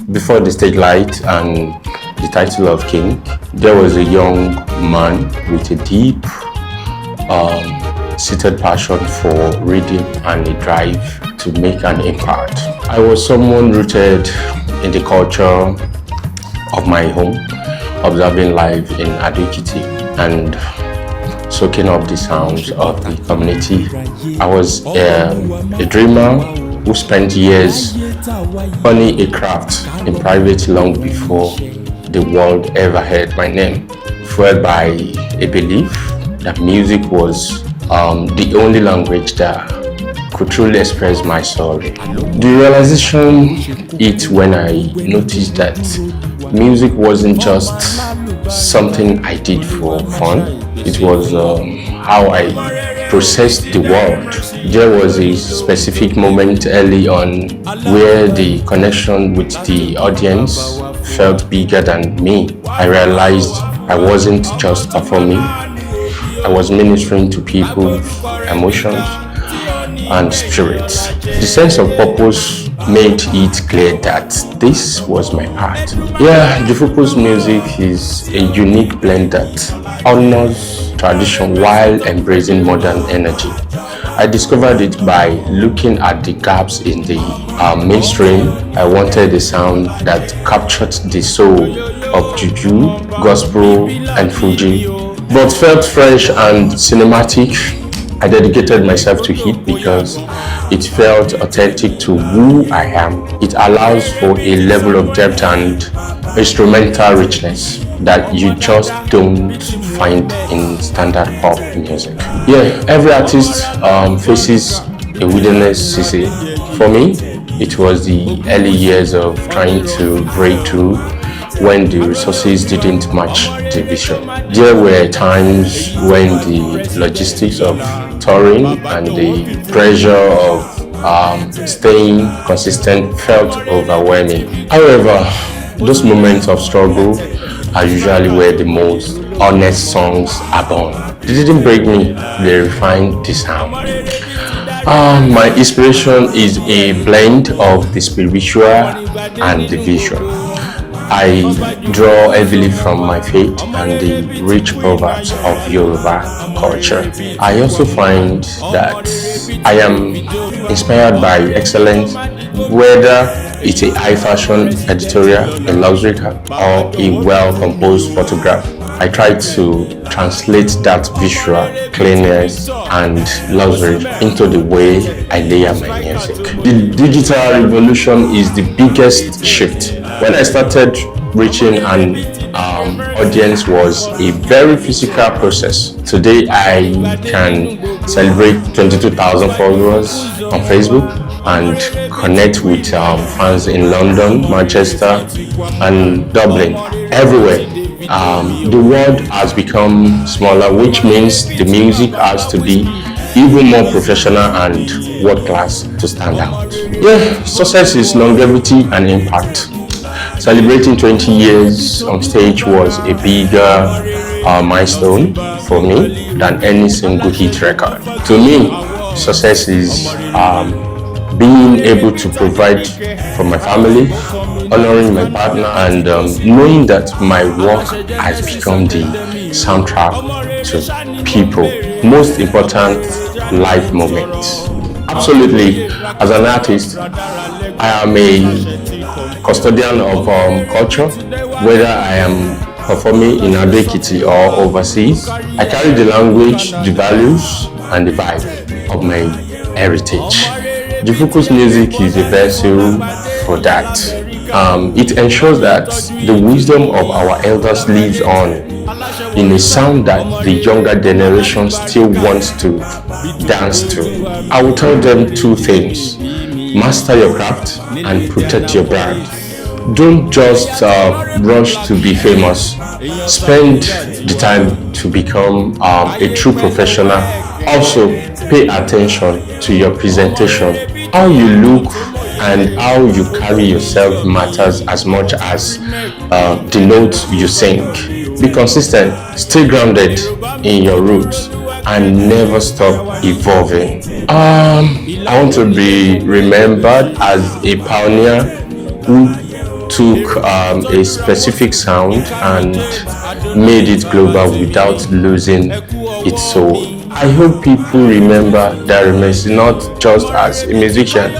Before the stage light and the title of king, there was a young man with a deep seated passion for reading and a drive to make an impact. I was someone rooted in the culture of my home, observing life in Adikiti and soaking up the sounds of the community. I was a dreamer who spent years honing a craft in private long before the world ever heard my name, fueled by a belief that music was the only language that could truly express my soul. The realization hit when I noticed that music wasn't just something I did for fun. It was how I processed the world. There was a specific moment early on where the connection with the audience felt bigger than me. I realized I wasn't just performing, I was ministering to people's emotions and spirits. The sense of purpose made it clear that this was my part. Yeah, Jufuku's music is a unique blend that honors tradition while embracing modern energy. I discovered it by looking at the gaps in the mainstream. I wanted a sound that captured the soul of Juju, gospel, and Fuji, but felt fresh and cinematic. I dedicated myself to it because it felt authentic to who I am. It allows for a level of depth and instrumental richness that you just don't find in standard pop music. Yeah, every artist faces a wilderness season. For me, it was the early years of trying to break through when the resources didn't match the vision. There were times when the logistics of touring and the pressure of staying consistent felt overwhelming. However, those moments of struggle are usually where the most honest songs are born. They didn't break me, they refined the sound. My inspiration is a blend of the spiritual and the visual. I draw heavily from my faith and the rich proverbs of Yoruba culture. I also find that I am inspired by excellence, whether it's a high fashion editorial, a luxury car, or a well-composed photograph. I try to translate that visual cleanness and luxury into the way I layer my music. The digital revolution is the biggest shift. When I started reaching an audience was a very physical process. Today I can celebrate 22,000 followers on Facebook and connect with fans in London, Manchester, and Dublin, everywhere. The world has become smaller, which means the music has to be even more professional and world class to stand out. Yeah, success is longevity and impact. Celebrating 20 years on stage was a bigger milestone for me than any single hit record. To me, success is being able to provide for my family, honoring my partner, and knowing that my work has become the soundtrack to people most important life moments. Absolutely, as an artist, I am a custodian of culture, whether I am performing in Adekiti or overseas. I carry the language, the values, and the vibe of my heritage. Jufuku's music is a vessel for that. It ensures that the wisdom of our elders lives on in a sound that the younger generation still wants to dance to. I will tell them two things: master your craft and protect your brand. Don't just rush to be famous. Spend the time to become a true professional. Also, pay attention to your presentation. How you look and how you carry yourself matters as much as the notes you sing. Be consistent, stay grounded in your roots, and never stop evolving. I want to be remembered as a pioneer who took a specific sound and made it global without losing its soul. I hope people remember Darius not just as a musician,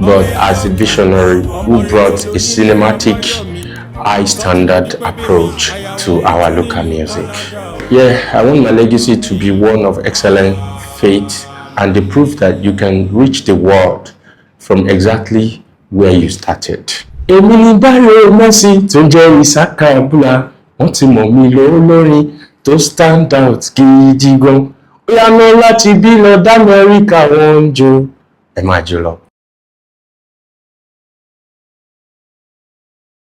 but as a visionary who brought a cinematic, high-standard approach to our local music. Yeah, I want my legacy to be one of excellent faith and the proof that you can reach the world from exactly where you started. Èmi ni Dare Mercy tó ń jẹ́ Isaka Abula, wọ́n ti mọ̀ mí lólórin tó stand out gidi gan. Ó yá ná láti bí lọ d'Amẹ́ríkà wọ́n ń jó. Ẹ máa jó lọ.